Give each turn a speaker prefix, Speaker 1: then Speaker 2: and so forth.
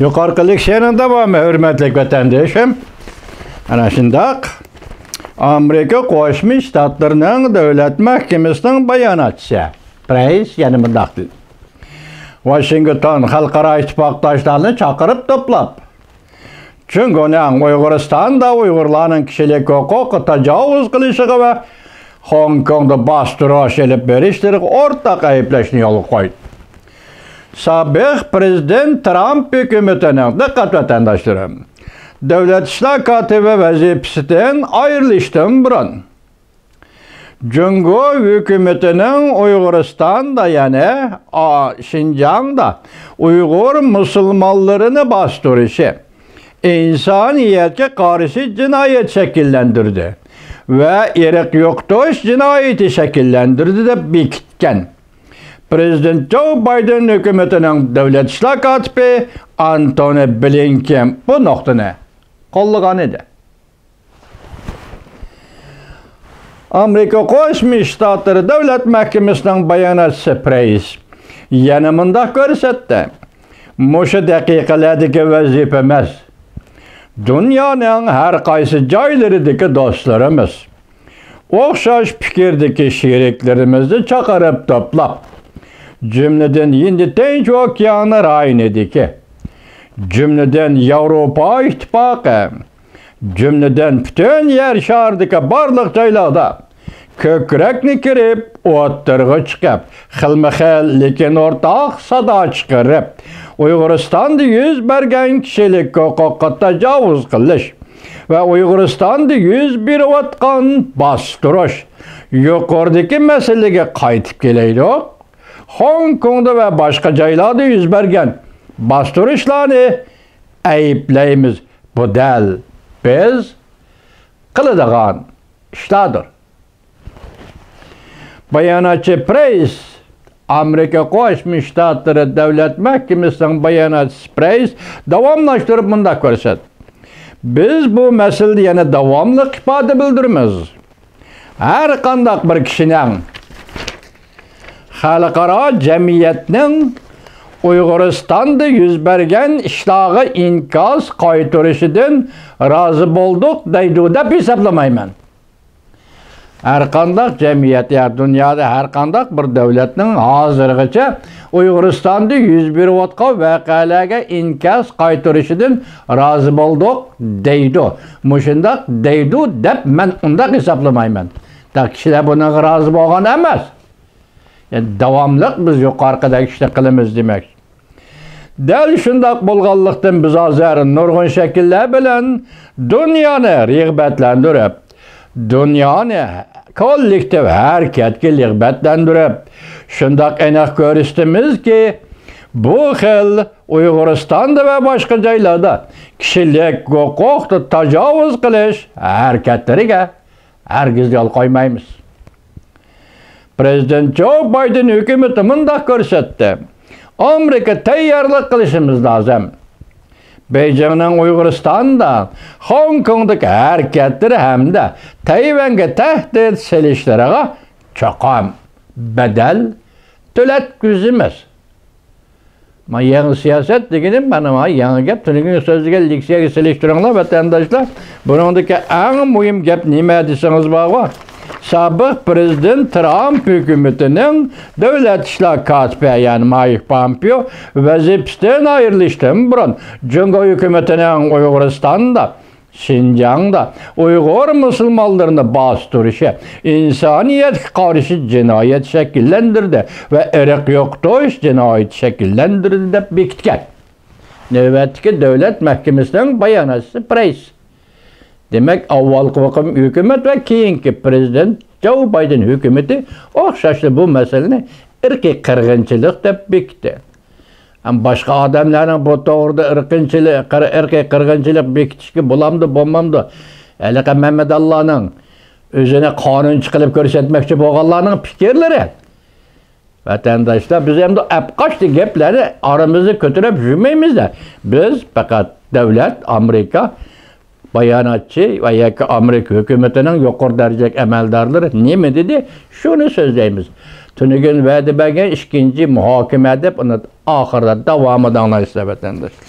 Speaker 1: Yukarıdaki şeyin devamı hürmetli vatandaşım. Ana şundaq Amerika Qo'shma Shtatlarning Davlat Mahkamasining bayonotchisi Price yana mundaq dedi. Washington xalqaro ittifoqdoshlarini chaqirib to'plab Chungo'ning Uyg'uristonda Uyg'urlarning kishilik huquqi tajovuz qilishiga va Hong Kongda bostirish elib berishlariga o'rtaq ayblashni yo'l qo'ydi. Sabiq prezident Trump hukumatining diqqat vatandaşlarım, Davlat ishlar kotibi vazifasidan ayrilishdan burun Jungo hukumatining Uyg'uristonda ya'ni Xinjiangda Uyg'ur musulmonlarini bostirishi insoniyatga qarshi jinoyat shakllantirdi va irq yo'qotish jinoyati shakllantirdi deb bekitgan. Prezident Joe Biden hükümetinin Davlat ishlar kotibi Antony Blinken bu nuqtani qo'llagan edi. Amerika Qo'shma Shtatlari Davlat Mahkamasining bayonotchisi Price yana mundaq ko'rsatdi. Mushu daqiqalardagi vazifamiz dunyoning har qaysi joylaridagi do'stlarimiz, o'xshash fikrdagi sheriklarimizni chaqirib to'plab cümleden Hindi Tinch okeani rayonidagi, cümleden Yevropa ittifoqi, cümleden butun yer sharidagi barliq joylarda ko'krakni kirib, o'ttirg'i chiqib, xilma-xil lekin o'rtaq sado chiqarib, Uyg'uristonda yuz bergan kishilik huquqqa tajovuz qilish va Uyg'uristonda yuz berayotgan bostirish yuqoridagi masalaga qaytib kelaylik. Hong Kongda ve başka joylarda yuz bergan bostirishlarni ayiblaymiz. Bu dal biz qiladigan ishlardir. Bayonotchi Price, Amerika Qo'shma Shtatlari Davlat Mahkamasining bayonotchisi Price davomlashtirib bunda ko'rsatdi. Biz bu masalada yana davomli ifoda bildiramiz. Har qanday bir kishining xalqaro jamiyatning Uyg'uristonda yuz bergan ishlarga inkas qaytarishidan rozi bo'ldik deydi deb hisoblamayman. Har qanday jamiyat dunyoda har qanday bir davlatning hozirgacha Uyg'uristonda yuz berayotgan voqealarga inkas qaytarishidan rozi bo'ldik deydi. Mushundaq deydi deb men undaq hisoblamayman. Kishilar bunga rozi bo'lgan emas. Yani davamlıq biz yuqorqidagi ishni qilamiz demak. Dal shundaq bo'lganlikdan biz hozir nurg'un shakllar bilan dunyoni rag'batlantirib, dunyoni kollektiv harakatga rag'batlantirib, shundaq aniq ko'rsatdimizki, bu xil Uyg'uristonda va boshqa joylarda kishilik huquqni tajovuz qilish harakatlariga hargiz yo'l qo'ymaymiz. Prezident Joe Biden hükümeti mundaq ko'rsatdi. Amerika tayyorlik qilishimiz lozim. Beijingning Uyg'uristonda, Hong Kongdagi harakatlari hamda Tayvanga tahdid solishlariga cho'qim badal to'latkizamiz. Men yangi siyosat deganim mana yangi gap, tunugun so'ziga leksiyaga selishtiringlar vatandoshlar. Buningdagi eng muhim gap nima desangiz bor? Sabiq prezident Trump hükümetinin Davlat ishlar kotibi yani Mike Pompeo vazifasidan ayrilishdan burun Jungo hukumatining Uyg'uristonda, Xinjiangda Uyg'ur musulmonlarini bostirishi insoniyatga qarshi jinoyat shakllantirdi va irq yo'qotish jinoyati shakllantirdi deb bekitgan. Navbatdagi Davlat Mahkamasining bayonotchisi Price. Demek avvalgi hükümet ve keyingi prezident Joe Biden hükümeti o'xshashli bu meseleni irqiy qirg'inchilik deb bekitdi. Başka adamların bu to'g'rida irqiy qirg'inchilik bekitishga bo'lamdi, bo'lmamdi. Haliqa Mehmet Allah'ning o'zini qonunchi qilib ko'rsatmoqchi bo'lganlarning fikrlari. Vatandaşlar biz hem de apqochli gaplarni aramizda ko'tarib yurmaymiz-da. Biz faqat davlat, Amerika bayonotchi va yakka Amerika hukumatining yuqori darajadagi amaldorlari nima dedi? Shuni so'zlaymiz. Tunugun va'da bergan ikkinchi muhokama deb uni oxirida davomida anglaysizlar vatandoshlar.